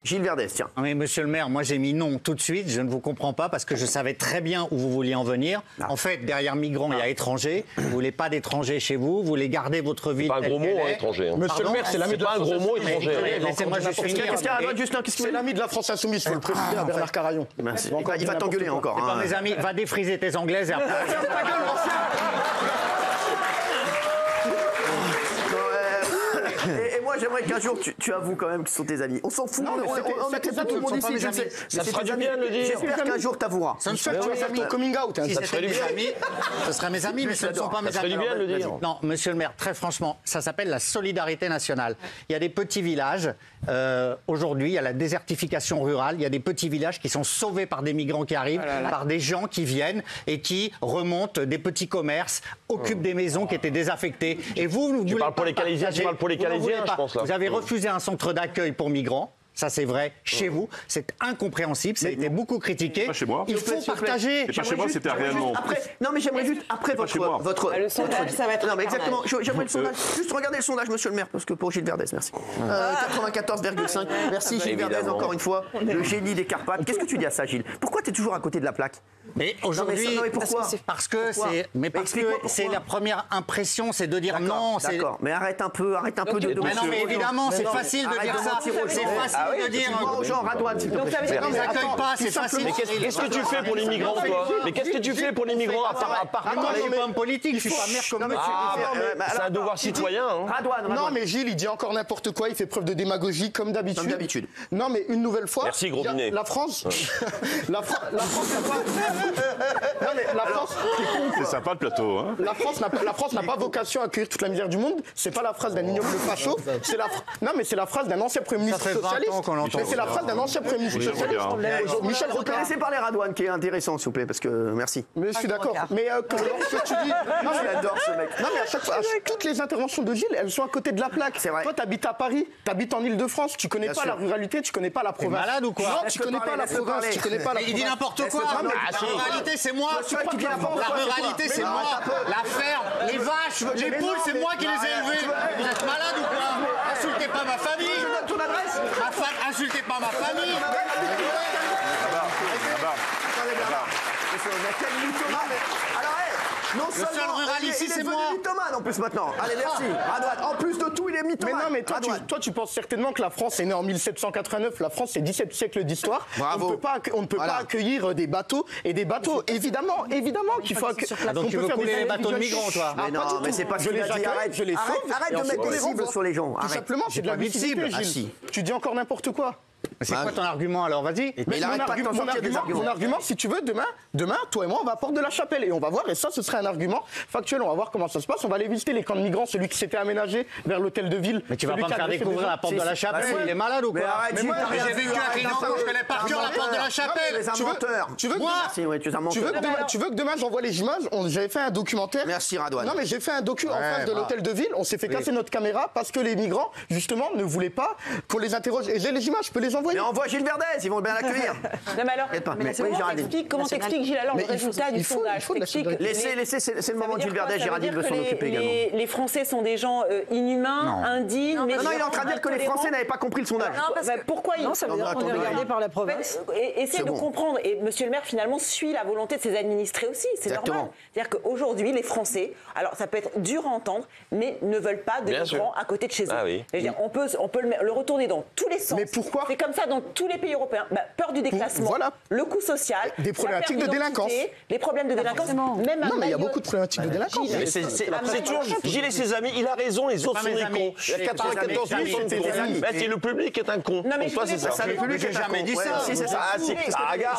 Gilles Verdez, tiens. Mais monsieur le maire, moi j'ai mis non tout de suite, je ne vous comprends pas parce que je savais très bien où vous vouliez en venir. En fait, derrière migrants, il y a étrangers. Vous voulez pas d'étrangers chez vous, vous voulez garder votre vie. C'est pas un gros mot, étranger. Monsieur le maire, c'est l'ami de la pas un gros mot, étranger. Laissez-moi juste finir. Qu'est-ce qu'il y a, Justin? C'est l'ami de la France Insoumise, il faut le préciser à Bernard Carayon. Merci. Il va t'engueuler encore. Pas mes amis, va défriser tes anglaises et après. Et moi, j'aimerais qu'un jour, tu avoues quand même que ce sont tes amis. On s'en fout, on a tout le monde ici. Ça fera du bien de le dire. J'espère qu'un jour, t'avoueras. Ça ne fait pas faire ton coming out. Si c'était mes amis, ce seraient mes amis, mais ce ne sont pas mes amis. Ça ferait du bien de le dire. Non, monsieur le maire, très franchement, ça s'appelle la solidarité nationale. Il y a des petits villages. Aujourd'hui, il y a la désertification rurale. Il y a des petits villages qui sont sauvés par des migrants qui arrivent, par des gens qui viennent et qui remontent des petits commerces, occupent des maisons qui étaient désaffectées. Et vous Tu parles pour les Calaisiens, tu parles pour les Calaisiens, je pense là. Vous avez refusé un centre d'accueil pour migrants. Ça, c'est vrai. Chez vous, c'est incompréhensible. Ça a été beaucoup critiqué. Pas chez moi. Il faut partager. Et pas chez moi, c'était réellement. Non, mais j'aimerais juste, après votre. Le sondage, ça va être. Non, mais exactement. J'aimerais le sondage. Juste regarder le sondage, monsieur le maire, parce que pour Gilles Verdez, merci. 94,5. Merci, Gilles Verdez, encore une fois. Le génie des Carpates. Qu'est-ce que tu dis à ça, Gilles? Pourquoi tu es toujours à côté de la plaque? Mais aujourd'hui, pourquoi? parce que c'est la première impression, c'est de dire non. D'accord, mais arrête un peu de. Mais non, mais évidemment, c'est facile de dire ça. C'est facile de dire. Aux gens, Radouane, s'il te plaît. On les accueille pas, c'est facile. Mais qu'est-ce que tu fais pour les migrants, toi? Mais qu'est-ce que tu fais pour les migrants à part Moi, je suis pas homme politique, je suis pas maire comme monsieur. C'est un devoir citoyen. Radouane. Non, mais Gilles, il dit encore n'importe quoi, il fait preuve de démagogie comme d'habitude. Comme d'habitude. Non, mais une nouvelle fois. Merci, gros binet. La France. La France n'a pas. Non, mais la France. C'est sympa le plateau, hein. La France n'a pas vocation à accueillir toute la misère du monde. C'est pas la phrase d'un ignoble facho. Non, mais c'est la phrase d'un ancien Premier ministre socialiste. Mais c'est la phrase d'un ancien Premier ministre socialiste. Michel Rocard. Laissez parler Radouane, qui est intéressant, s'il vous plaît, parce que merci. Mais je suis d'accord. Mais lorsque tu dis. Non, j'adore ce mec. Non, mais à chaque fois, toutes les interventions de Gilles, elles sont à côté de la plaque. C'est vrai. Toi, t'habites à Paris, t'habites en Ile-de-France, tu connais pas la ruralité, tu connais pas la province. T'es malade ou quoi? Non, tu connais pas la province, tu connais pas la province. Il dit n'importe quoi. La ruralité, c'est moi. La ruralité, c'est moi. La ferme, les vaches, les poules, c'est moi qui les ai élevées. Vous êtes malade ou quoi? Insultez pas ma famille. Je donne ton adresse. Insultez pas ma famille. Non seul rural ici, c'est moi. Il est mythomane en plus maintenant. Allez, merci. Radouane, en plus de tout, il est mythomane. Mais non, mais toi, tu penses certainement que la France est née en 1789. La France, c'est 17 siècles d'histoire. Bravo. On ne peut pas accueillir des bateaux et des bateaux. Évidemment qu'il faut accueillir. Donc tu veux couler les bateaux de migrants, toi? Mais non, mais c'est pas ce je qu'il les a dit. accueille, je les sauve. Arrête de mettre des cibles sur les gens. Tout simplement, c'est de la visibilité, Ah, Gilles. si. Tu dis encore n'importe quoi. C'est quoi ton argument alors? Vas-y. Mais il arrête pas de t'en sortir des arguments. Mon argument, si tu veux, demain, toi et moi, on va à Porte de la Chapelle et on va voir, et ça, ce serait un argument factuel, on va voir comment ça se passe. On va aller visiter les camps de migrants, celui qui s'était aménagé vers l'hôtel de ville. Mais tu vas pas me faire découvrir la Porte de la Chapelle, il est malade ou quoi? Mais arrête, j'ai vécu à Clément, je connais par cœur la Porte de la Chapelle. Les inventeurs. Tu veux que demain, j'envoie les images? J'avais fait un documentaire. Merci Radouane. Non, mais j'ai fait un docu en face de l'hôtel de ville. On s'est fait casser notre caméra parce que les migrants, justement, ne voulaient pas qu'on les interroge. Et j'ai les images, je peux les envoyer. Mais envoie Gilles Verdez, ils vont bien l'accueillir. Non, mais alors, comment t'expliques, Gilles, alors le Mais résultat du sondage? Laissez, c'est le moment de Gilles Verdez, Géraldine veut s'en occuper également. Les Français sont des gens inhumains, indignes. Non, il est en train de dire que les Français n'avaient pas compris le sondage. Non, parce que pourquoi ils... Non, ça veut dire qu'on est regardé par la province. Essayez de comprendre. Et monsieur le maire, finalement, suit la volonté de ses administrés aussi. C'est normal. C'est-à-dire qu'aujourd'hui, les Français, alors ça peut être dur à entendre, mais ne veulent pas de migrants à côté de chez eux. Ah oui. On peut le retourner dans tous les sens. Mais pourquoi? C'est comme ça dans tous les pays européens. Peur du déclassement, le coût social, des problématiques de délinquance. Les problèmes de délinquance, même à Non, mais il y a Mayotte. beaucoup de problématiques de délinquance. C'est toujours Gilles et ses amis, il a raison, les autres sont des cons. Il y a 94% de cons. C'est le public qui est un con. Non, mais toi, c'est ça. Le public J'ai jamais dit ça. Si, c'est ça.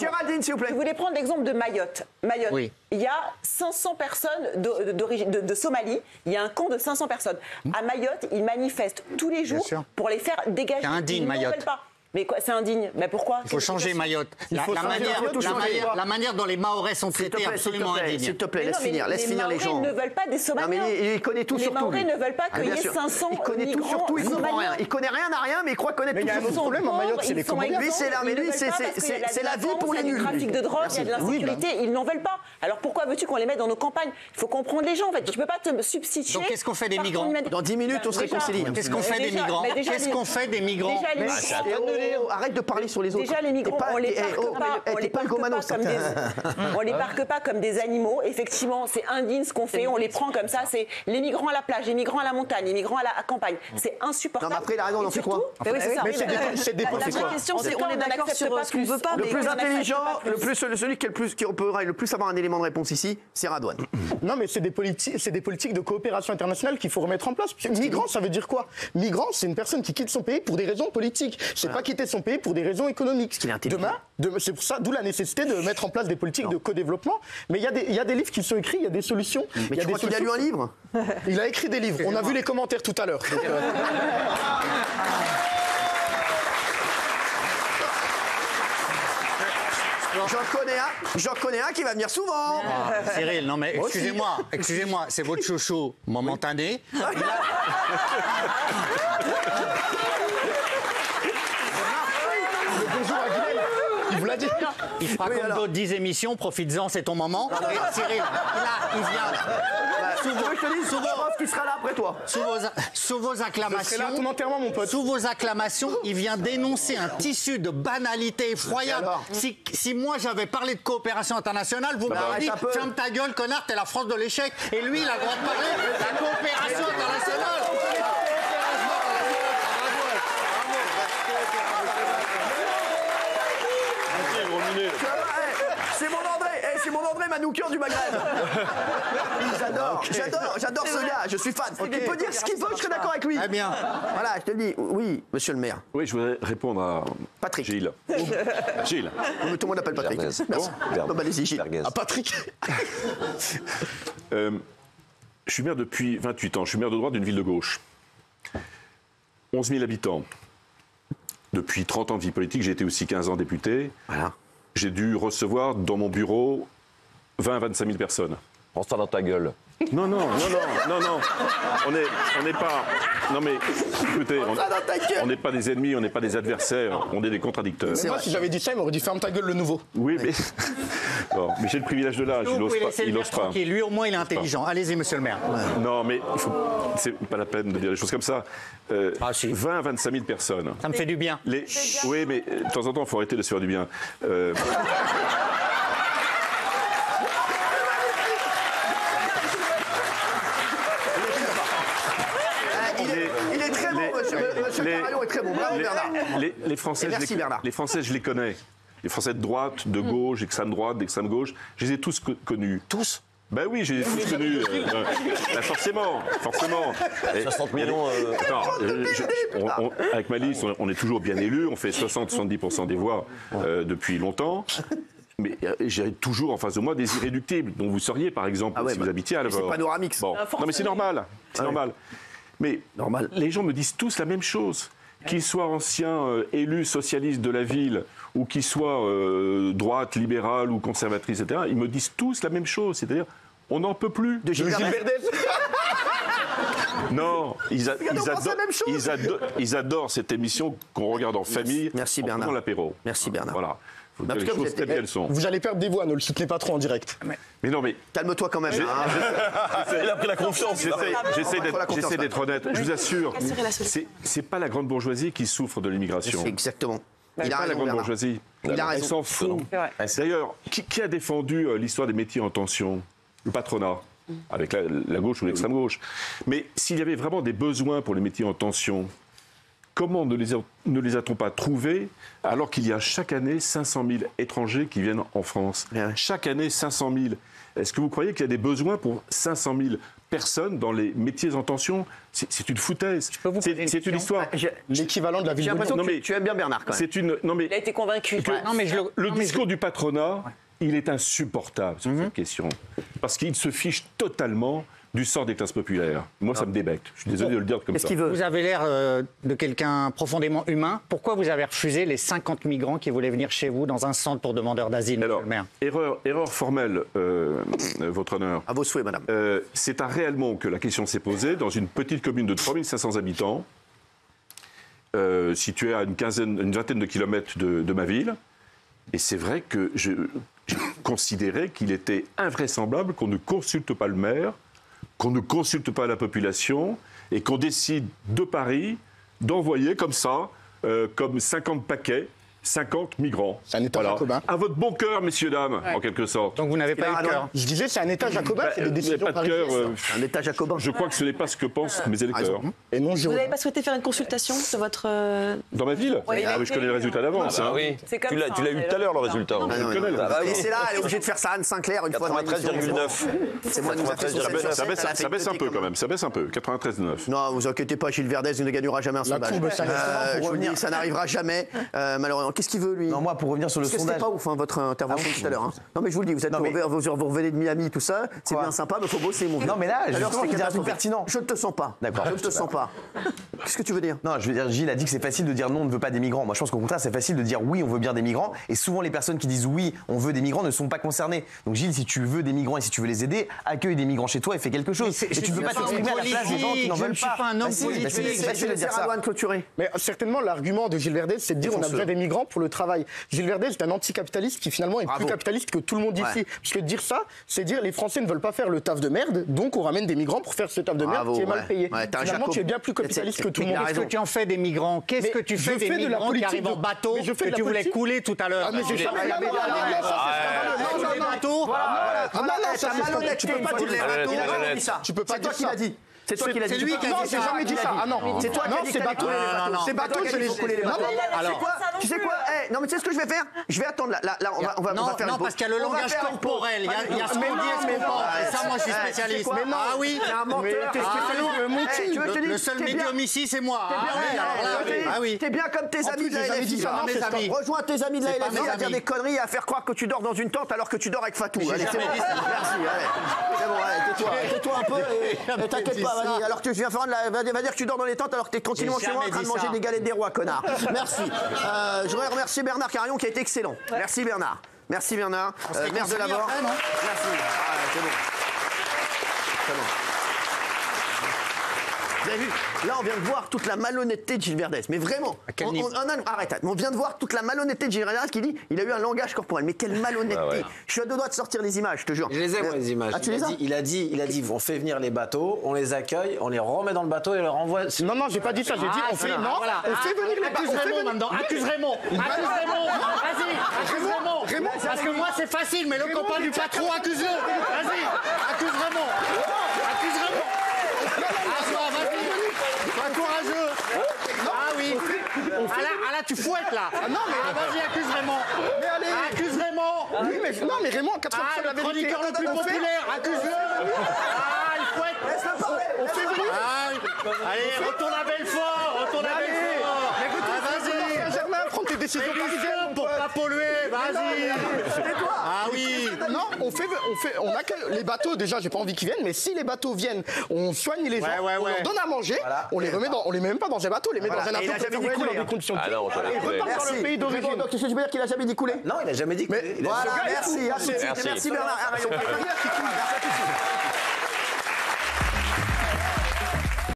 Géraldine, s'il vous plaît. Je voulais prendre l'exemple de Mayotte. Oui. Il y a 500 personnes de Somalie. Il y a un camp de 500 personnes. À Mayotte, ils manifestent tous les jours pour les faire dégager. C'est indigne, Ils n'en Mayotte. veulent pas. Mais quoi, c'est indigne. Mais pourquoi? Il faut changer Mayotte. La manière dont les Mahorais sont traités est absolument indigne. S'il te plaît, laisse finir les gens. Les Mahorais ne veulent pas des Somaliens. Non, mais il connaît tout sur tout. Les Mahorais ne veulent pas qu'il y ait 500 Il connaît tout sur tout, il comprend rien. Il connaît rien à rien, mais il croit connaître tout sur tout. Mais il y a un autre problème en Mayotte, c'est les Comoriens. Lui, c'est la vie pour les nuls. Il y a du trafic de drogue, il y a de l'insécurité, ils n'en veulent pas. Alors pourquoi veux-tu qu'on les mette dans nos campagnes? Il faut comprendre les gens, en fait. Tu ne peux pas te substituer. Donc qu'est-ce qu'on fait des migrants? Dans 10 minutes, on se réconcilie. Qu'est-ce qu'on fait des migrants? Qu'est-ce qu'on fait des migrants? arrête de parler sur les autres. Déjà, les migrants, on les parque pas comme des animaux. Effectivement, c'est indigne ce qu'on fait. On les prend comme ça. C'est les migrants à la plage, les migrants à la montagne, les migrants à la campagne. C'est insupportable. Non, mais après, il a raison, on en fait quoi? C'est des La question, c'est on est d'accord sur ce qu'on veut pas. Le plus intelligent, celui qui pourra le plus avoir un élément de réponse ici, c'est Radouane. Non, mais c'est des politiques de coopération internationale qu'il faut remettre en place. Migrant, ça veut dire quoi? Migrant, c'est une personne qui quitte son pays pour des raisons politiques. C'est pas quitter son pays pour des raisons économiques. C'est pour ça, d'où la nécessité de mettre en place des politiques de co-développement. Mais il y a des livres qui sont écrits, il y a des solutions. Mais tu crois qu'il a lu un livre? Il a écrit des livres. On a vu les commentaires tout à l'heure. J'en connais un qui va venir souvent. Cyril, non mais excusez-moi, c'est votre chouchou momentané. Il vous l'a dit. Il fera comme d'autres 10 émissions, profites-en, c'est ton moment. Et Cyril, il vient. Je pense qu'il sera là après toi. Sous vos acclamations, là à ton enterrement, mon pote. Sous vos acclamations, il vient dénoncer un tissu de banalité effroyable. Si moi j'avais parlé de coopération internationale, vous m'auriez dit ferme ta gueule, connard, t'es la France de l'échec. Et lui, il a le droit de parler de la coopération internationale. C'est mon André Manoukian du Maghreb. J'adore ce gars, je suis fan. Il peut dire ce qu'il veut, je serai d'accord avec lui. Très bien. Voilà, je te le dis. Oui, monsieur le maire. Oui, je voudrais répondre à Patrick. Gilles. Gilles. Tout le monde l'appelle Patrick. Merci. Bon, allez-y, Gilles. Ah, Patrick. Je suis maire depuis 28 ans. Je suis maire de droite d'une ville de gauche. 11 000 habitants. Depuis 30 ans de vie politique, j'ai été aussi 15 ans député. Voilà. J'ai dû recevoir dans mon bureau 20 à 25 000 personnes. Prends ça dans ta gueule. Non. On n'est pas. Non mais, écoutez, on n'est pas des ennemis, on n'est pas des adversaires, on est des contradicteurs. Moi, si j'avais dit ça, il m'aurait dit ferme ta gueule, le nouveau. Oui, mais. Bon, mais j'ai le privilège de l'âge, il n'ose pas. Lui, au moins, il est intelligent. Allez-y, monsieur le maire. Non, mais c'est pas la peine de dire des choses comme ça. 20 à 25 000 personnes. Ça me fait du bien. Oui, mais de temps en temps, il faut arrêter de se faire du bien. Il est très bon, monsieur Carallon est très bon. Bravo, Bernard. Les Français, merci, Bernard. Les Français, je les connais. Les Français de droite, de gauche, d'extrême droite, d'extrême gauche, je les ai tous connus. Tous? Ben oui, j'ai tous connus. Forcément. 60 millions. Avec ma liste, on est toujours bien élus. On fait 60-70% des voix depuis longtemps. Mais j'ai toujours en face de moi des irréductibles, dont vous seriez, par exemple, si vous habitiez à Alvord. C'est panoramique. Bon. Non, mais c'est normal. C'est normal. Mais les gens me disent tous la même chose. Qu'ils soient anciens élus socialistes de la ville ou qu'ils soient droite, libérale ou conservatrice, etc., ils me disent tous la même chose. C'est-à-dire, on n'en peut plus. De Gilles Verdez. Non, ils adorent cette émission qu'on regarde en famille. Merci en Bernard. prenant l'apéro. Merci Bernard. Voilà. Faut dire les choses telles qu'elles sont. Vous allez perdre des voix, ne le soutenez pas trop en direct. Mais non, mais calme-toi quand même. Il a pris la confiance. J'essaie d'être honnête. Je vous assure, c'est pas la grande bourgeoisie qui souffre de l'immigration. Exactement. Il a raison, la grande bourgeoisie. Il a Elle raison. s'en fout. D'ailleurs, qui a défendu l'histoire des métiers en tension? Le patronat, avec la gauche ou l'extrême gauche. Mais s'il y avait vraiment des besoins pour les métiers en tension, comment ne les a-t-on pas trouvés alors qu'il y a chaque année 500 000 étrangers qui viennent en France? Chaque année 500 000. Est-ce que vous croyez qu'il y a des besoins pour 500 000 personnes dans les métiers en tension? C'est une foutaise. C'est une histoire. L'équivalent de la ville de Lyon. J'ai l'impression que tu aimes bien Bernard quand même. Il a été convaincu. Le discours du patronat, il est insupportable sur cette question. Parce qu'il se fiche totalement du sort des classes populaires. Moi, ça me débecte. Je suis désolé de le dire comme ça. Vous avez l'air de quelqu'un profondément humain. Pourquoi vous avez refusé les 50 migrants qui voulaient venir chez vous dans un centre pour demandeurs d'asile, monsieur le maire? Erreur formelle, votre honneur. À vos souhaits, madame. C'est à Réalmont que la question s'est posée, dans une petite commune de 3500 habitants, située à une vingtaine de kilomètres de ma ville. Et c'est vrai que je considérais qu'il était invraisemblable qu'on ne consulte pas le maire, qu'on ne consulte pas la population et qu'on décide de Paris d'envoyer comme ça comme 50 paquets. 50 migrants. C'est un État jacobin. À votre bon cœur, messieurs, dames, en quelque sorte. Donc vous n'avez pas eu de cœur. Je disais, c'est un État jacobin, c'est des décisions pas de cœur. Un État jacobin. Je crois que ce n'est pas ce que pensent mes électeurs. Et non, Vous n'avez pas souhaité faire une consultation de votre... Dans ma ville Oui, je connais le résultat d'avance. Oui. C'est comme Tu ça, l'as eu tout à l'heure, le résultat. Et c'est là, elle est obligée de faire ça, Anne Sinclair, une fois dans l'émission. 93,9. C'est moi qui nous a fait son 7 sur 7, Ça baisse un peu quand même, ça baisse un peu, 93,9. Non, vous inquiétez pas, Gilles Verdez ne gagnera jamais un sondage. Je vous le dis, ça n'arrivera jamais, malheureusement. Qu'est-ce qu'il veut, lui? Non, moi, pour revenir sur le sondage. C'était pas ouf, votre intervention tout à l'heure. Non, mais je vous le dis, vous revenez de Miami, tout ça, c'est bien sympa, mais il faut bosser, mon vieux. Non, mais là, alors justement, c'est je veux dire un truc pertinent. Je ne te sens pas. D'accord. Je ne te sens pas. Qu'est-ce que tu veux dire? Non, je veux dire, Gilles a dit que c'est facile de dire non, on ne veut pas des migrants. Moi, je pense qu'au contraire, c'est facile de dire oui, on veut bien des migrants. Et souvent, les personnes qui disent oui, on veut des migrants ne sont pas concernées. Donc, Gilles, si tu veux des migrants et si tu veux les aider, accueille des migrants chez toi et fais quelque chose. Et tu ne veux pas t'exprimer à la place des gens qui n'en veulent pas. Je ne suis pas un homme politique. C'est facile de dire ça. Mais certainement, l'argument de Gilles Verdez, c'est de dire on a besoin des migrants pour le travail. Gilles Verdez est un anticapitaliste qui finalement est plus capitaliste que tout le monde ici. Parce que dire ça, c'est dire les Français ne veulent pas faire le taf de merde, donc on ramène des migrants pour faire ce taf de merde qui est mal payé. Finalement, tu es bien plus capitaliste que tout le monde. Qu'est-ce que tu en fais des migrants? Qu'est-ce que tu fais des migrants qui arrivent en bateau que tu voulais couler tout à l'heure? Ah, mais j'ai jamais tu peux pas dire ça. C'est toi qui l'as dit. C'est lui qui a dit ça. Non, j'ai jamais dit ça. Ah non. C'est toi qui as dit que t'allais couler les bateaux. Ces bateaux, je les couler les bateaux. Tu sais quoi? Non, mais tu sais ce que je vais faire? Je vais attendre là. On va faire une pause. Non, parce qu'il y a le langage corporel. Il y a ce qu'on dit et ce qu'on pense. Et ça, moi, je suis spécialiste. Ah oui. Le seul médium ici, c'est moi. Ah oui. T'es bien comme tes amis de la LFI. Rejoins tes amis de la LFI à dire des conneries et à faire croire que tu dors dans une tente alors que tu dors avec Fatou. Allez, c'est bon. Merci. C'est bon, tais-toi un peu et t'inquiète pas. Alors que tu viens faire va dire que tu dors dans les tentes alors que t'es tranquillement chez moi en train de manger des galettes des rois, connard. Merci. Je voudrais remercier Bernard Carillon qui a été excellent. Merci Bernard. Merci Bernard. Maire de la Mort. Merci. C'est bon. C'est bon. Vous avez vu? Là, on vient de voir toute la malhonnêteté de Gilles Verdez. Mais vraiment, arrête. On vient de voir toute la malhonnêteté de Gilles Verdez qui dit il a eu un langage corporel. Mais quelle malhonnêteté! Je suis à deux doigts de sortir les images, je te jure. Je les ai, moi, les images. Ah, tu les as? Il a dit on fait venir les bateaux, on les accueille, on les remet dans le bateau et on les renvoie. Non, j'ai pas dit ça. J'ai dit on fait venir les bateaux. Accuse Raymond maintenant. Accuse Raymond. Vas-y, accuse Raymond. Parce que moi, c'est facile, mais le copain du patron, accuse-le. Vas-y, accuse Raymond. Accuse Raymond. Sois courageux. Ah oui. Ah là, tu fouettes là. Non, mais vas-y, accuse Raymond. Mais allez. Accuse Raymond. Oui, mais non, mais Raymond, 80% de la le vérité. chroniqueur le plus populaire, accuse-le. Ah, il fouette. On fait venir. Allez, retourne à Belfort. Vas-y. Saint-Germain, prends tes décisions parisiennes pour pas polluer. Vas-y. Ah oui. Non, on accueille les bateaux. Déjà, j'ai pas envie qu'ils viennent, mais si les bateaux viennent, on soigne les gens, on leur donne à manger, on les remet les met même pas dans un bateau, on les met dans un avion dans des conditions de vie, et repart dans le pays d'origine. Donc, qu'est-ce que tu veux dire qu'il a jamais dit couler? Non, il a jamais dit couler. Voilà, merci. Merci Bernard.